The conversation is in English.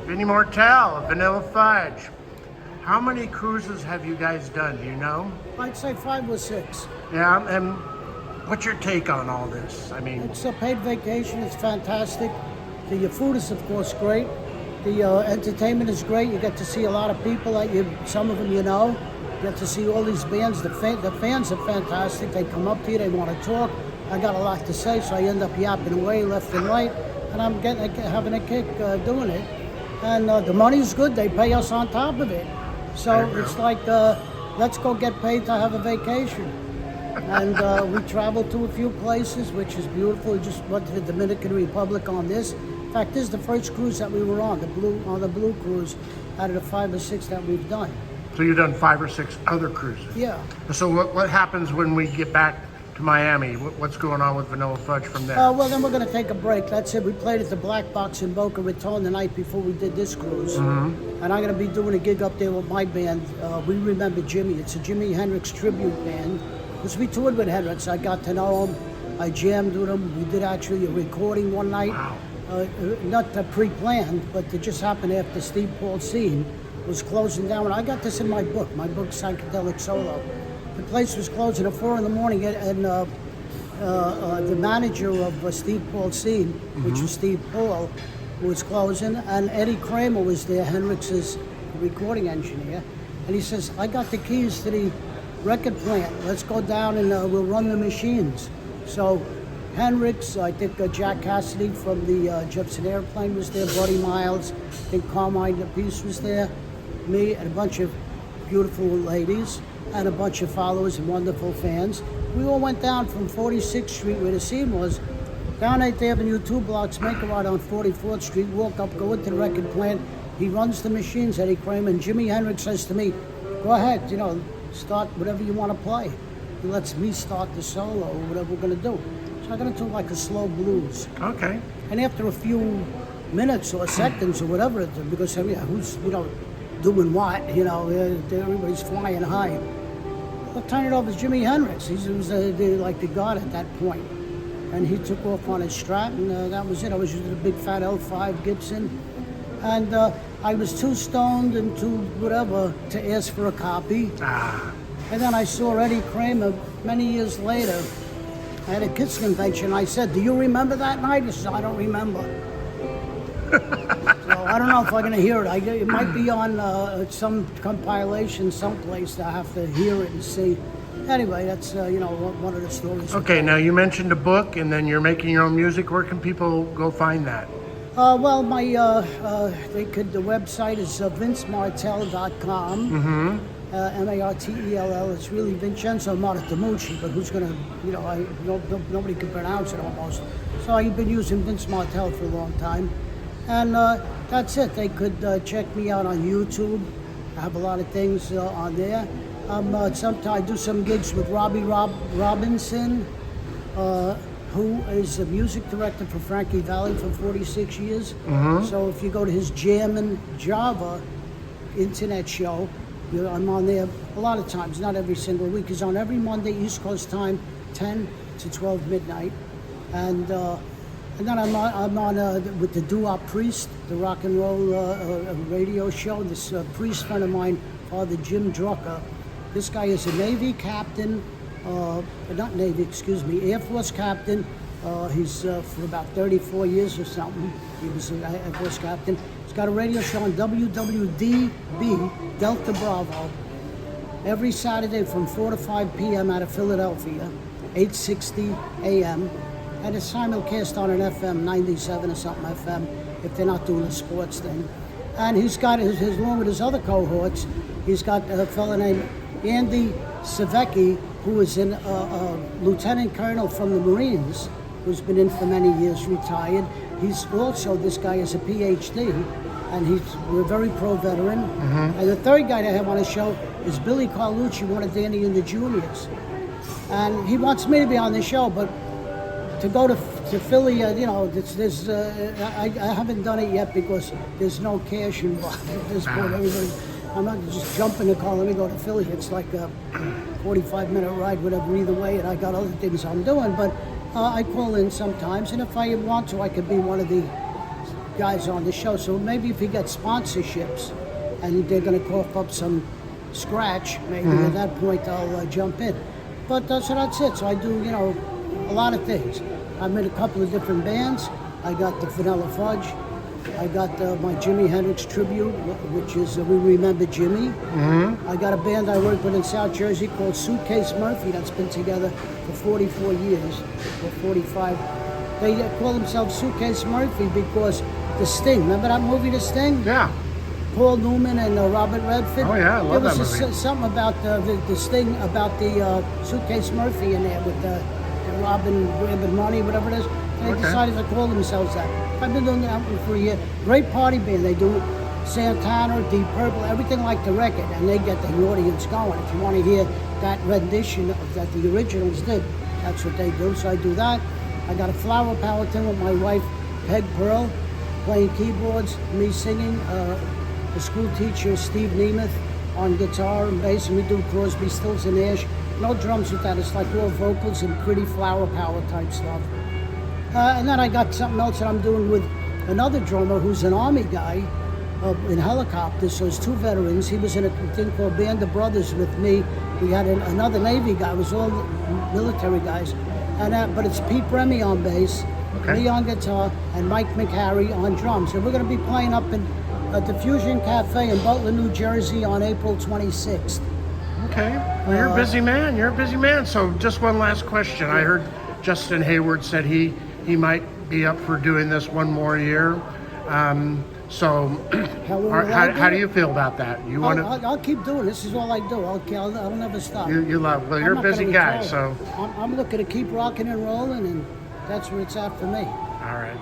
Vinny Martell, Vanilla Fudge. How many cruises have you guys done? Do you know? I'd say 5 or 6. Yeah, and what's your take on all this? I mean, It's a paid vacation. It's fantastic. The food is, of course, great. The entertainment is great. You get to see a lot of people that some of them you know. You get to see all these bands. The fans are fantastic. They come up to you. They want to talk. I got a lot to say, so I end up yapping away left and right, and I'm having a kick doing it. And the money's good. They pay us on top of it. So it's like, let's go get paid to have a vacation. And we traveled to a few places, which is beautiful. We just went to the Dominican Republic on this. In fact, this is the first cruise that we were on the Blue Cruise, out of the 5 or 6 that we've done. so you've done 5 or 6 other cruises. Yeah. So what happens when we get back to Miami? What's going on with Vanilla Fudge from there? Well, then we're going to take a break. That's it. We played at the Black Box in Boca Raton the night before we did this cruise. And I'm going to be doing a gig up there with my band. We Remember Jimmy. It's a Jimi Hendrix tribute band. Because we toured with Hendrix. I got to know him. I jammed with him. We did actually a recording one night. Wow. Not pre-planned, but it just happened after Steve Paul's scene was closing down. And I got this in my book Psychedelic Solo. The place was closing at 4 in the morning, and the manager of Steve Paul's scene, which was Steve Paul, was closing, and Eddie Kramer was there, Hendrix's recording engineer, and he says, I got the keys to the record plant. Let's go down and we'll run the machines. So Hendrix, I think Jack Cassidy from the Jefferson Airplane was there, Buddy Miles, I think Carmine the Beast was there, me, and a bunch of beautiful ladies, and a bunch of followers and wonderful fans. We all went down from 46th Street, where the scene was, down 8th Avenue, 2 blocks, make a right on 44th Street, walk up, go into the record plant. He runs the machines, Eddie Kramer, and Jimi Hendrix says to me, go ahead, start whatever you want to play. He lets me start the solo or whatever we're going to do. So I'm going to do like a slow blues. Okay. And after a few minutes or seconds or whatever, because who's doing what, everybody's flying high. I'll turn it over to Jimi Hendrix. He was like the god at that point. And he took off on his Strat, and that was it. I was using a big fat L5 Gibson. And I was too stoned and too whatever to ask for a copy. And then I saw Eddie Kramer many years later at a Kids convention. I said, do you remember that night? He says, I don't remember. So I don't know if I'm going to hear it. It might be on some compilation someplace. I have to hear it and see. Anyway, that's one of the stories. Okay, now you mentioned a book, and then you're making your own music. Where can people go find that? Well, the website is vincemartell.com. Martell. It's really Vincenzo Martamucci, but who's gonna, nobody can pronounce it almost. So I've been using Vince Martell for a long time, and that's it. They could check me out on YouTube. I have a lot of things on there. Sometimes I do some gigs with Robbie Robinson, who is a music director for Frankie Valli for 46 years. So if you go to his Jammin' Java internet show, I'm on there a lot of times, not every single week. He's on every Monday, East Coast time, 10 to 12 midnight. And then I'm on with the Doo-Wop Priest, the rock and roll radio show. This priest friend of mine, Father Jim Drucker. This guy is a Navy captain, Air Force captain. He's for about 34 years or something. He was an Air Force captain. He's got a radio show on WWDB, Delta Bravo, every Saturday from 4 to 5 p.m. out of Philadelphia, 860 a.m. And it's simulcast on an FM, 97 or something FM, if they're not doing a sports thing. And he's got, along with his other cohorts, he's got a fellow named Andy Savecki, who is a lieutenant colonel from the Marines, who's been in for many years, retired. He's also, this guy is a PhD, and we're very pro-veteran. And the third guy they have on the show is Billy Carlucci, one of Danny and the Juniors. And he wants me to be on the show, but to go to Philly, I haven't done it yet because there's no cash involved at this point. I'm not just jumping the car, let me go to Philly. It's like a 45-minute ride, whatever, either way, and I got other things I'm doing. But I call in sometimes, and if I want to, I could be one of the guys on the show. So maybe if you get sponsorships and they're going to cough up some scratch, maybe at that point I'll jump in. But so that's it. So I do, a lot of things. I'm in a couple of different bands. I got the Vanilla Fudge. I got my Jimi Hendrix tribute, which is We Remember Jimmy. I got a band I work with in South Jersey called Suitcase Murphy that's been together for 44 years, or 45. They call themselves Suitcase Murphy because the Sting, remember that movie, The Sting? Yeah. Paul Newman and Robert Redford. Oh yeah, I love that movie. There was something about the Sting, about the Suitcase Murphy in there with the Robin grabbing money, whatever it is. They decided to call themselves that. I've been doing that for a year. Great party band. They do Santana, Deep Purple, everything like the record, and they get the audience going. If you want to hear that rendition that the originals did, that's what they do. So I do that. I got a flower power thing with my wife, Peg Pearl, playing keyboards, me singing, the school teacher, Steve Nemeth, on guitar and bass, and we do Crosby, Stills and Nash. No drums with that. It's like all vocals and pretty flower power type stuff. And then I got something else that I'm doing with another drummer who's an Army guy in helicopters. So it's two veterans. He was in a thing called Band of Brothers with me. We had another Navy guy. It was all military guys. And but it's Pete Remy on bass, me on guitar, and Mike McHarry on drums. And we're going to be playing up at the Fusion Cafe in Butler, New Jersey on April 26th. Okay. Well, you're a busy man. You're a busy man. So just one last question. I heard Justin Hayward said he might be up for doing this one more year. So how do you feel about that? You want to? I'll keep doing this. Is all I do. I'll never stop. You love. Well, you're a busy guy, so I'm looking to keep rocking and rolling, and that's where it's at for me. All right.